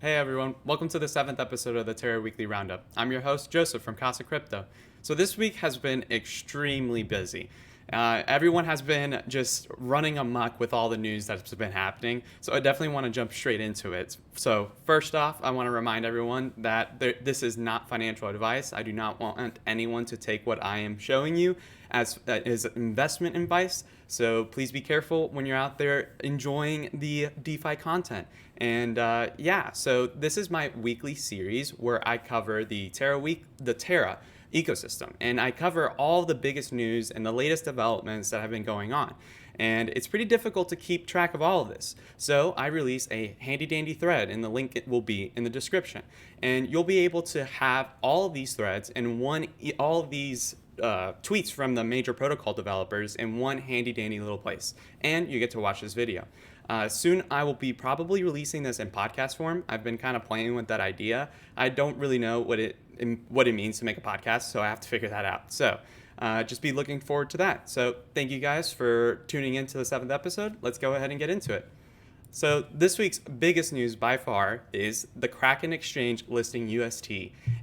Hey everyone, welcome to the 7th episode of the Terra Weekly Roundup. I'm your host, Joseph from Casa Crypto. So this week has been extremely busy. Everyone has been just running amok with all the news that's been happening, so I definitely want to jump straight into it. So first off, I want to remind everyone that this is not financial advice. I do not want anyone to take what I am showing you as investment advice. So please be careful when you're out there enjoying the DeFi content. And so this is my weekly series where I cover the Terra ecosystem, and I cover all the biggest news and the latest developments that have been going on. And it's pretty difficult to keep track of all of this. So I release a handy dandy thread, and the link will be in the description. And you'll be able to have all of these threads and all of these tweets from the major protocol developers in one handy dandy little place. And you get to watch this video. Soon I will be probably releasing this in podcast form. I've been kind of playing with that idea. I don't really know what it means to make a podcast, so I have to figure that out. So just be looking forward to that. So thank you guys for tuning in to the 7th episode. Let's go ahead and get into it. So this week's biggest news by far is the Kraken exchange listing UST,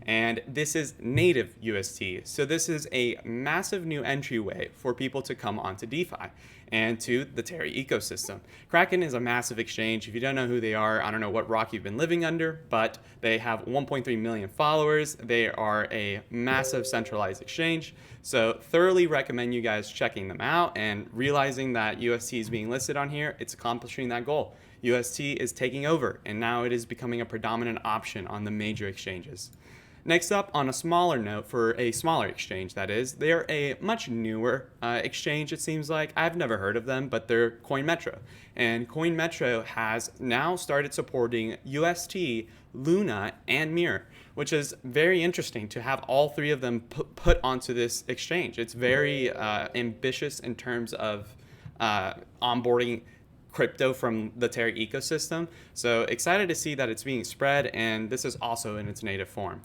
and this is native UST. So this is a massive new entryway for people to come onto DeFi and to the Terra ecosystem. Kraken is a massive exchange. If you don't know who they are, I don't know what rock you've been living under, but they have 1.3 million followers. They are a massive centralized exchange. So thoroughly recommend you guys checking them out and realizing that UST is being listed on here. It's accomplishing that goal. UST is taking over, and now it is becoming a predominant option on the major exchanges. Next up, on a smaller note, for a smaller exchange that is, they're a much newer exchange, it seems like. I've never heard of them, but they're Coinmetro. And Coinmetro has now started supporting UST, Luna, and Mirror, which is very interesting to have all three of them put onto this exchange. It's very ambitious in terms of onboarding crypto from the Terra ecosystem. So excited to see that it's being spread, and this is also in its native form.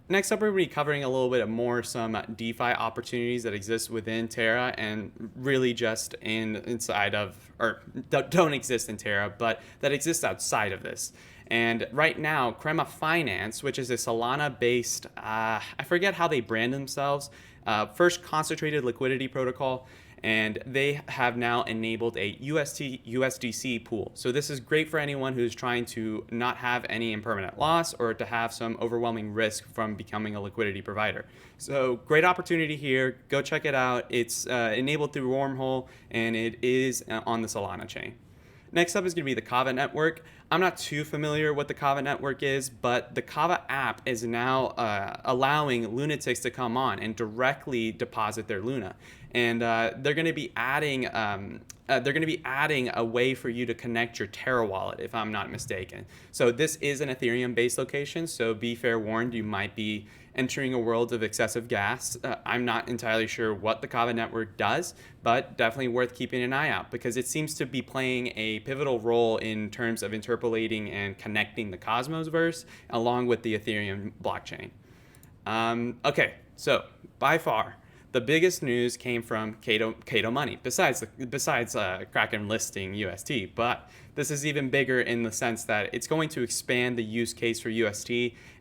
Next up, we're going to be covering a little bit more some DeFi opportunities that exist within Terra and really just inside of, or don't exist in Terra, but that exist outside of this. And right now, CremaFinance, which is a Solana-based, I forget how they brand themselves, first concentrated liquidity protocol, and they have now enabled a USDC pool. So this is great for anyone who's trying to not have any impermanent loss or to have some overwhelming risk from becoming a liquidity provider. So great opportunity here. Go check it out. It's enabled through Wormhole, and it is on the Solana chain. Next up is going to be the Kava network. I'm not too familiar what the Kava network is, but the Kava app is now allowing lunatics to come on and directly deposit their Luna. And they're going to be adding a way for you to connect your Terra wallet, if I'm not mistaken. So this is an Ethereum-based location, so be fair warned, you might be entering a world of excessive gas. I'm not entirely sure what the Kava network does, but definitely worth keeping an eye out because it seems to be playing a pivotal role in terms of interpolating and connecting the Cosmos verse along with the Ethereum blockchain. Okay, so by far, the biggest news came from Kado Money, besides Kraken listing UST, but this is even bigger in the sense that it's going to expand the use case for UST,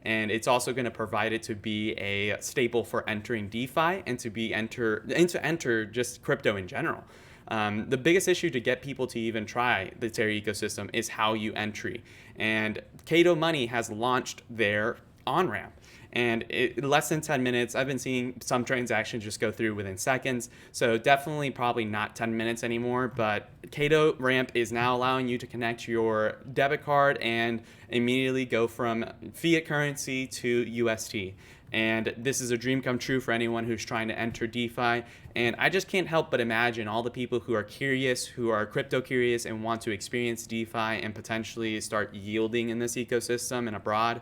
and it's also going to provide it to be a staple for entering DeFi and to enter just crypto in general. The biggest issue to get people to even try the Terra ecosystem is how you entry, and Kado Money has launched their on-ramp. And less than 10 minutes, I've been seeing some transactions just go through within seconds. So definitely probably not 10 minutes anymore, but Kado Ramp is now allowing you to connect your debit card and immediately go from fiat currency to UST. And this is a dream come true for anyone who's trying to enter DeFi. And I just can't help but imagine all the people who are curious, who are crypto curious and want to experience DeFi and potentially start yielding in this ecosystem and abroad.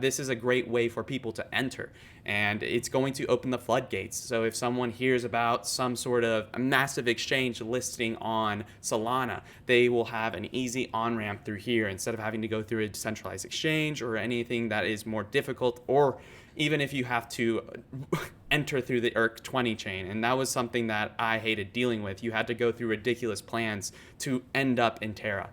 This is a great way for people to enter, and it's going to open the floodgates. So if someone hears about some sort of a massive exchange listing on Solana, they will have an easy on-ramp through here instead of having to go through a decentralized exchange or anything that is more difficult, or even if you have to enter through the ERC20 chain. And that was something that I hated dealing with. You had to go through ridiculous plans to end up in Terra.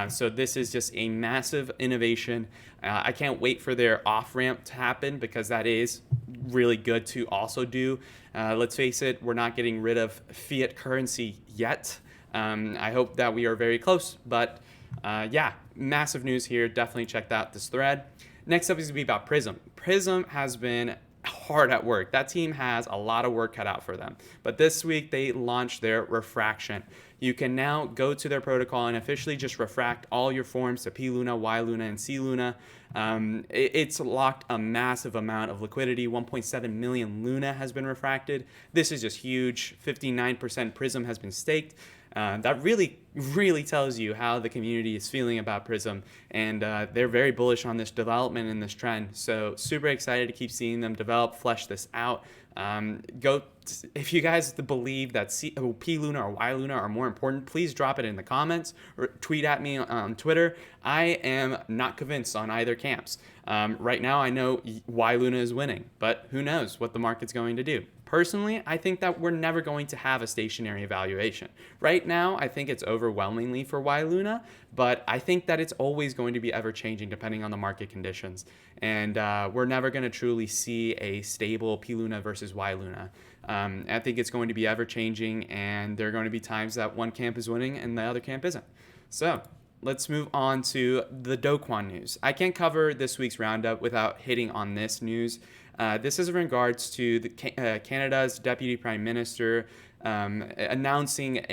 So this is just a massive innovation. I can't wait for their off-ramp to happen because that is really good to also do. Let's face it, we're not getting rid of fiat currency yet. I hope that we are very close, but yeah, massive news here. Definitely check out this thread. Next up is going to be about Prism. Prism has been hard at work. That team has a lot of work cut out for them. But this week they launched their refraction. You can now go to their protocol and officially just refract all your forms to P Luna, Y Luna, and C Luna. It's locked a massive amount of liquidity. 1.7 million Luna has been refracted. This is just huge. 59% Prism has been staked. That really tells you how the community is feeling about Prism, and they're very bullish on this development and this trend. So super excited to keep seeing them develop, flesh this out. If you guys believe that P Luna or Y Luna are more important, please drop it in the comments or tweet at me on Twitter. I am not convinced on either camps. Right now, I know Y Luna is winning, but who knows what the market's going to do. Personally, I think that we're never going to have a stationary evaluation. Right now, I think it's overwhelmingly for Y Luna, but I think that it's always going to be ever changing depending on the market conditions. And we're never going to truly see a stable P Luna versus Y Luna. I think it's going to be ever changing, and there are going to be times that one camp is winning and the other camp isn't. So let's move on to the Do Kwon news. I can't cover this week's roundup without hitting on this news. This is in regards to Canada's Deputy Prime Minister announcing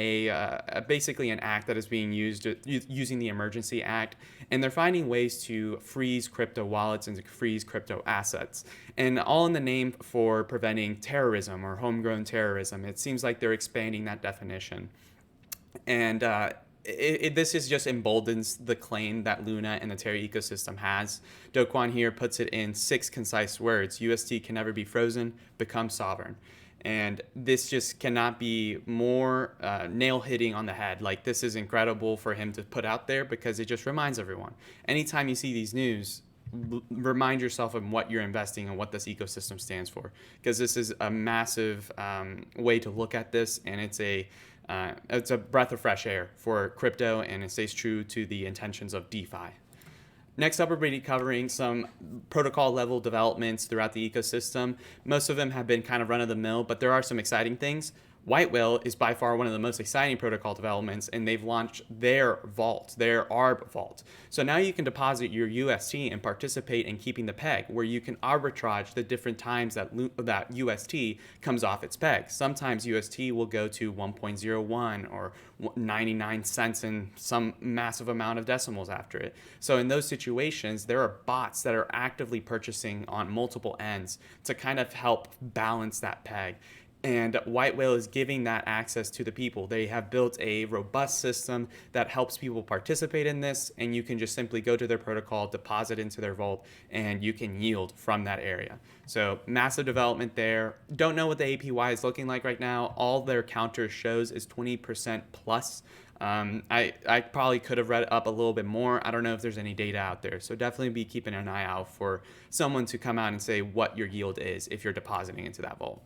basically an act that is being used using the Emergency Act, and they're finding ways to freeze crypto wallets and to freeze crypto assets, and all in the name for preventing terrorism or homegrown terrorism. It seems like they're expanding that definition, and this is just emboldens the claim that Luna and the Terra ecosystem has. Do Kwon here puts it in 6 concise words. UST can never be frozen, become sovereign. And this just cannot be more nail-hitting on the head. Like, this is incredible for him to put out there because it just reminds everyone. Anytime you see these news, remind yourself of what you're investing and what this ecosystem stands for. Because this is a massive way to look at this, and it's a breath of fresh air for crypto, and it stays true to the intentions of DeFi. Next up, we're going to be covering some protocol level developments throughout the ecosystem. Most of them have been kind of run of the mill, but there are some exciting things. White Whale is by far one of the most exciting protocol developments, and they've launched their vault, their ARB vault. So now you can deposit your UST and participate in keeping the peg, where you can arbitrage the different times that UST comes off its peg. Sometimes UST will go to 1.01 or 99 cents and some massive amount of decimals after it. So in those situations, there are bots that are actively purchasing on multiple ends to kind of help balance that peg. And White Whale is giving that access to the people. They have built a robust system that helps people participate in this, and you can just simply go to their protocol, deposit into their vault, and you can yield from that area. So massive development there. Don't know what the APY is looking like right now. All their counter shows is 20% plus. I probably could have read up a little bit more. I don't know if there's any data out there. So definitely be keeping an eye out for someone to come out and say what your yield is if you're depositing into that vault.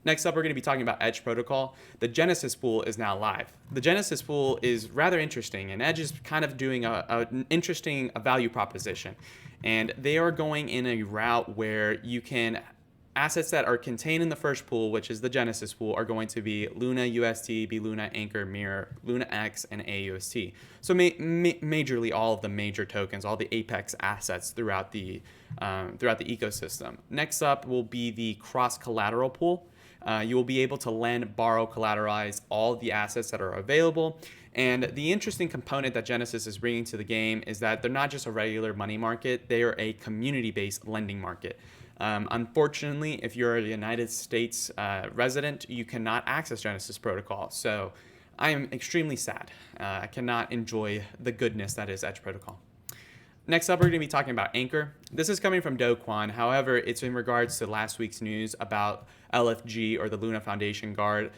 Next up, we're going to be talking about Edge Protocol. The Genesis pool is now live. The Genesis pool is rather interesting, and Edge is kind of doing an interesting value proposition. And they are going in a route where you can, assets that are contained in the first pool, which is the Genesis pool, are going to be Luna, UST, B Luna, Anchor, Mirror, LunaX, and AUST. So majorly all of the major tokens, all the Apex assets throughout the ecosystem. Next up will be the cross collateral pool. You will be able to lend, borrow, collateralize all the assets that are available. And the interesting component that Genesis is bringing to the game is that they're not just a regular money market, they are a community-based lending market. Unfortunately, if you're a United States resident, you cannot access Genesis Protocol. So I am extremely sad. I cannot enjoy the goodness that is Edge Protocol. Next up, we're going to be talking about Anchor. This is coming from Do Kwon. However, it's in regards to last week's news about LFG, or the Luna Foundation Guard,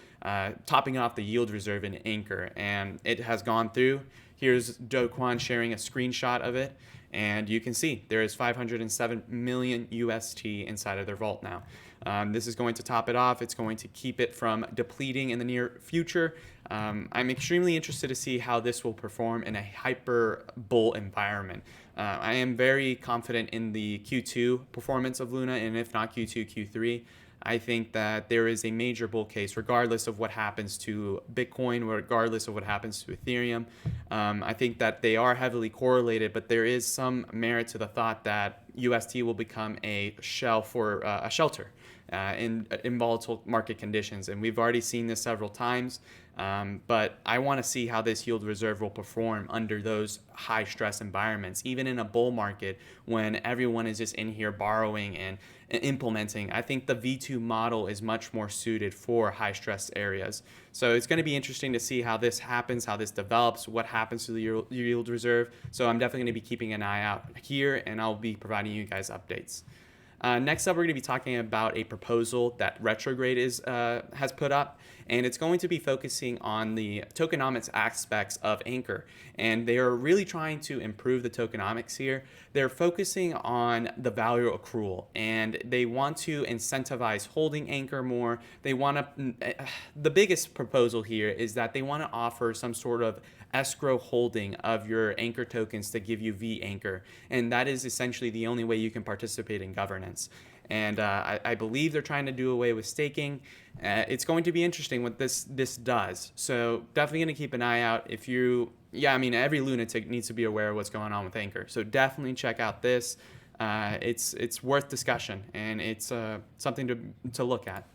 topping off the yield reserve in Anchor. And it has gone through. Here's Do Kwon sharing a screenshot of it. And you can see there is 507 million UST inside of their vault now. This is going to top it off. It's going to keep it from depleting in the near future. I'm extremely interested to see how this will perform in a hyper bull environment. I am very confident in the Q2 performance of Luna, and if not Q2, Q3. I think that there is a major bull case regardless of what happens to Bitcoin, regardless of what happens to Ethereum. I think that they are heavily correlated, but there is some merit to the thought that UST will become a shelter in volatile market conditions. And we've already seen this several times. But I want to see how this yield reserve will perform under those high stress environments, even in a bull market when everyone is just in here borrowing and implementing. I think the V2 model is much more suited for high stress areas. So it's going to be interesting to see how this happens, how this develops, what happens to the yield reserve. So I'm definitely going to be keeping an eye out here, and I'll be providing you guys updates. Next up, we're going to be talking about a proposal that Retrograde has put up, and it's going to be focusing on the tokenomics aspects of Anchor. And they are really trying to improve the tokenomics here. They're focusing on the value accrual, and they want to incentivize holding Anchor more. They want to. The biggest proposal here is that they want to offer some sort of escrow holding of your Anchor tokens to give you V Anchor, and that is essentially the only way you can participate in governance. And I believe they're trying to do away with staking. It's going to be interesting what this does. So definitely going to keep an eye out. Every lunatic needs to be aware of what's going on with Anchor. So definitely check out this. It's worth discussion, and it's something to look at.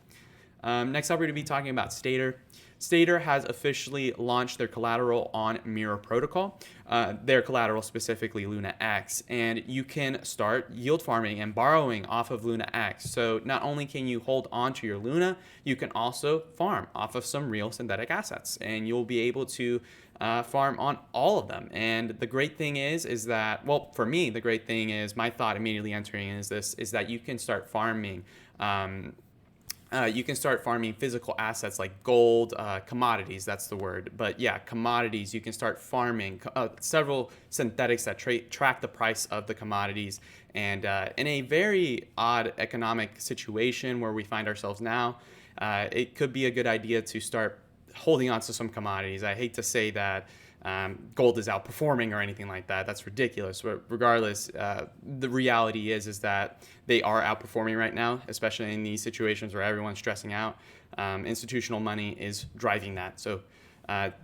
Next up, we're going to be talking about Stader. Stader has officially launched their collateral on Mirror Protocol, their collateral specifically LunaX, and you can start yield farming and borrowing off of LunaX. So not only can you hold on to your Luna, you can also farm off of some real synthetic assets, and you'll be able to farm on all of them. And the great thing is that, well, for me, the great thing is, my thought immediately entering is that you can start farming physical assets like gold, commodities, that's the word. But yeah, commodities, you can start farming several synthetics that track the price of the commodities. And in a very odd economic situation where we find ourselves now, it could be a good idea to start holding on to some commodities. I hate to say that gold is outperforming or anything like that. That's ridiculous. But regardless, the reality is that they are outperforming right now, especially in these situations where everyone's stressing out. Institutional money is driving that. So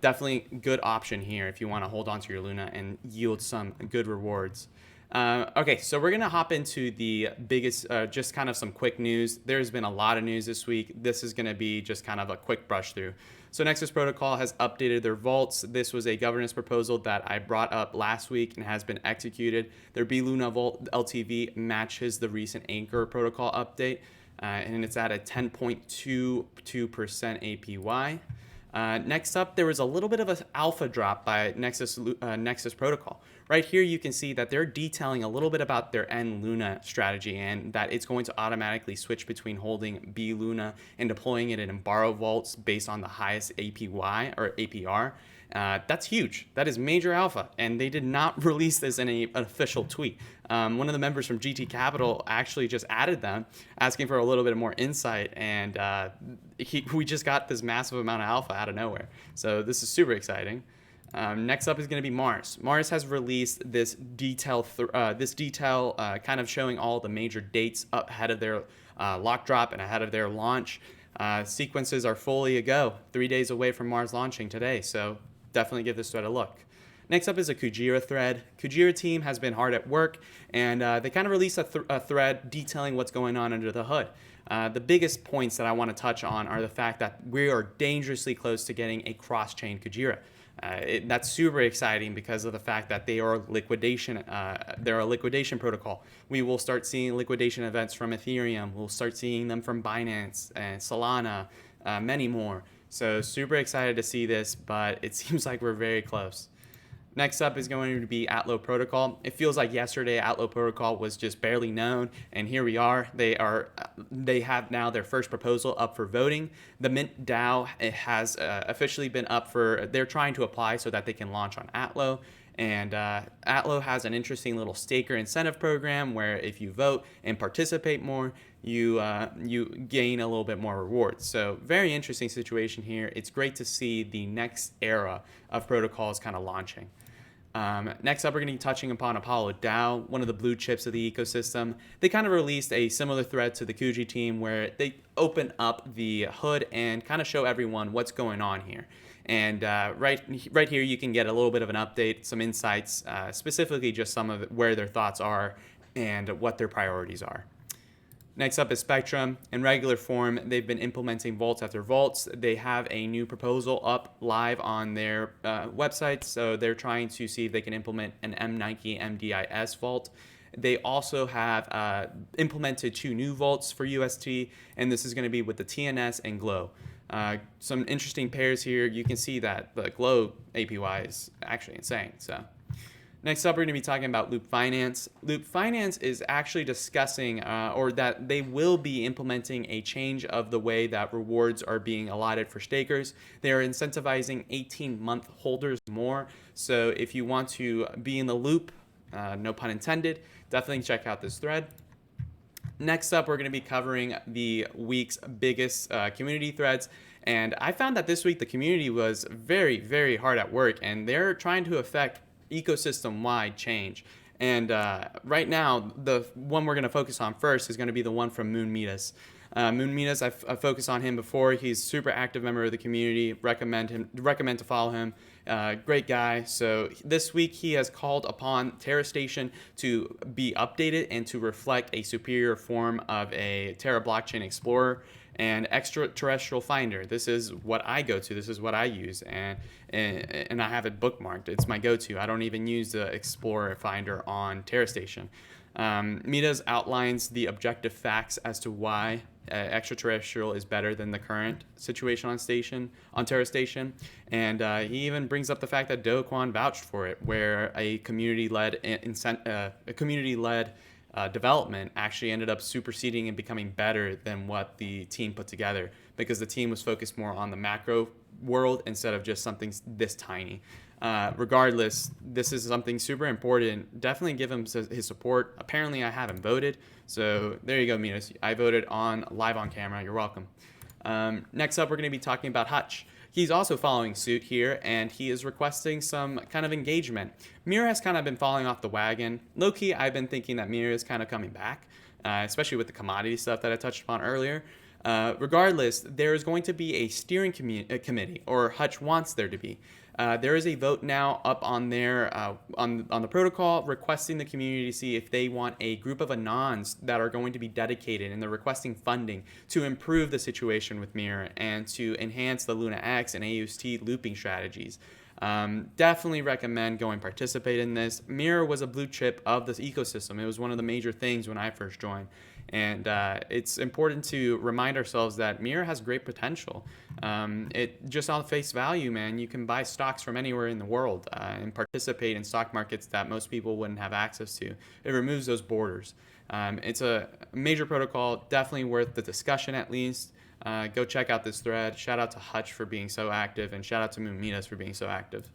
definitely good option here if you want to hold on to your Luna and yield some good rewards. Okay, so we're going to hop into the biggest, just kind of some quick news. There's been a lot of news this week. This is going to be just kind of a quick brush through. So Nexus Protocol has updated their vaults. This was a governance proposal that I brought up last week and has been executed. Their Luna Vault LTV matches the recent Anchor Protocol update, and it's at a 10.22% APY. Next up, there was a little bit of an alpha drop by Nexus Protocol. Right here, you can see that they're detailing a little bit about their N Luna strategy, and that it's going to automatically switch between holding B Luna and deploying it in borrow vaults based on the highest APY or APR. That's huge. That is major alpha, and they did not release this in an official tweet. One of the members from GT Capital actually just added them, asking for a little bit more insight, and we just got this massive amount of alpha out of nowhere. So this is super exciting. Next up is going to be Mars. Mars has released this detail kind of showing all the major dates up ahead of their lock drop and ahead of their launch. Sequences are fully a go, 3 days away from Mars launching today, so definitely give this thread a look. Next up is a Kujira thread. Kujira team has been hard at work, and they kind of released a thread detailing what's going on under the hood. The biggest points that I want to touch on are the fact that we are dangerously close to getting a cross-chain Kujira. That's super exciting because of the fact that they are liquidation. They're a liquidation protocol. We will start seeing liquidation events from Ethereum. We'll start seeing them from Binance and Solana, many more. So super excited to see this, but it seems like we're very close. Next up is going to be Atlo Protocol. It feels like yesterday Atlo Protocol was just barely known, and here we are. They have now their first proposal up for voting. The Mint DAO has officially been up for. They're trying to apply so that they can launch on Atlo, And Atlo has an interesting little staker incentive program where if you vote and participate more, you gain a little bit more rewards. So very interesting situation here. It's great to see the next era of protocols kind of launching. Next up, we're going to be touching upon Apollo DAO, one of the blue chips of the ecosystem. They kind of released a similar thread to the Kuji team where they open up the hood and kind of show everyone what's going on here. And right here, you can get a little bit of an update, some insights, specifically just some of where their thoughts are and what their priorities are. Next up is Spectrum. In regular form, they've been implementing vaults after vaults. They have a new proposal up live on their website, so they're trying to see if they can implement an M90 MDIS vault. They also have implemented 2 new vaults for UST, and this is going to be with the TNS and GLOW. Some interesting pairs here. You can see that the GLOW APY is actually insane. So. Next up, we're going to be talking about Loop Finance. Loop Finance is actually discussing, or that they will be implementing a change of the way that rewards are being allotted for stakers. They are incentivizing 18-month holders more. So if you want to be in the loop, no pun intended, definitely check out this thread. Next up, we're going to be covering the week's biggest community threads. And I found that this week the community was very, very hard at work, and they're trying to affect ecosystem-wide change. And right now, the one we're going to focus on first is going to be the one from Moon Midas. Moon Midas, I've focused on him before. He's a super active member of the community. Recommend to follow him. Great guy. So this week he has called upon Terra Station to be updated and to reflect a superior form of a Terra blockchain explorer and extraterrestrial finder. This is what I go to. This is what I use, and I have it bookmarked. It's my go-to. I don't even use the Explorer Finder on Terra Station. Midas outlines the objective facts as to why extraterrestrial is better than the current situation on Terra Station, and he even brings up the fact that Do Kwon vouched for it, where a community-led development actually ended up superseding and becoming better than what the team put together, because the team was focused more on the macro world instead of just something this tiny. Regardless, this is something super important. Definitely give him his support. Apparently, I haven't voted, so there you go, Minas. I voted live on camera. You're welcome. Next up, we're going to be talking about Hutch. He's also following suit here, and he is requesting some kind of engagement. Mirror has kind of been falling off the wagon. Low-key, I've been thinking that Mirror is kind of coming back, especially with the commodity stuff that I touched upon earlier. Regardless, there is going to be a steering committee, or Hutch wants there to be. There is a vote now up on their on the protocol requesting the community to see if they want a group of anons that are going to be dedicated, and they're requesting funding to improve the situation with Mirror and to enhance the LunaX and AUST looping strategies. Definitely recommend going participate in this. Mirror was a blue chip of this ecosystem. It was one of the major things when I first joined. And it's important to remind ourselves that Mirror has great potential. It just on face value, man, you can buy stocks from anywhere in the world and participate in stock markets that most people wouldn't have access to. It removes those borders. It's a major protocol, definitely worth the discussion at least. Go check out this thread. Shout out to Hutch for being so active, and shout out to Moon Midas for being so active.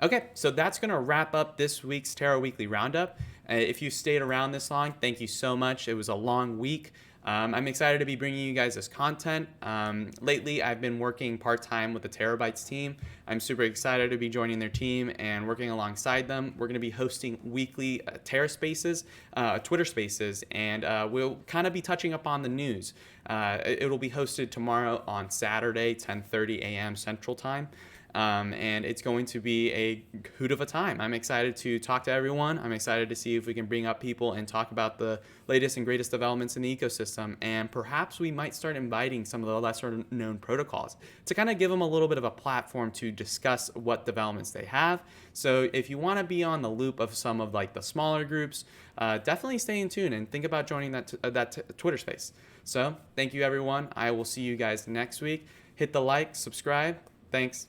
Okay, so that's going to wrap up this week's Terra Weekly Roundup. If you stayed around this long, thank you so much. It was a long week. I'm excited to be bringing you guys this content. Lately, I've been working part-time with the Terabytes team. I'm super excited to be joining their team and working alongside them. We're going to be hosting weekly Terra Spaces, Twitter Spaces, and we'll kind of be touching upon the news. It'll be hosted tomorrow on Saturday, 10:30 a.m. Central Time. And it's going to be a hoot of a time. I'm excited to talk to everyone. I'm excited to see if we can bring up people and talk about the latest and greatest developments in the ecosystem. And perhaps we might start inviting some of the lesser known protocols to kind of give them a little bit of a platform to discuss what developments they have. So if you want to be on the loop of some of like the smaller groups, definitely stay in tune and think about joining that Twitter space. So thank you, everyone. I will see you guys next week. Hit the like, subscribe. Thanks.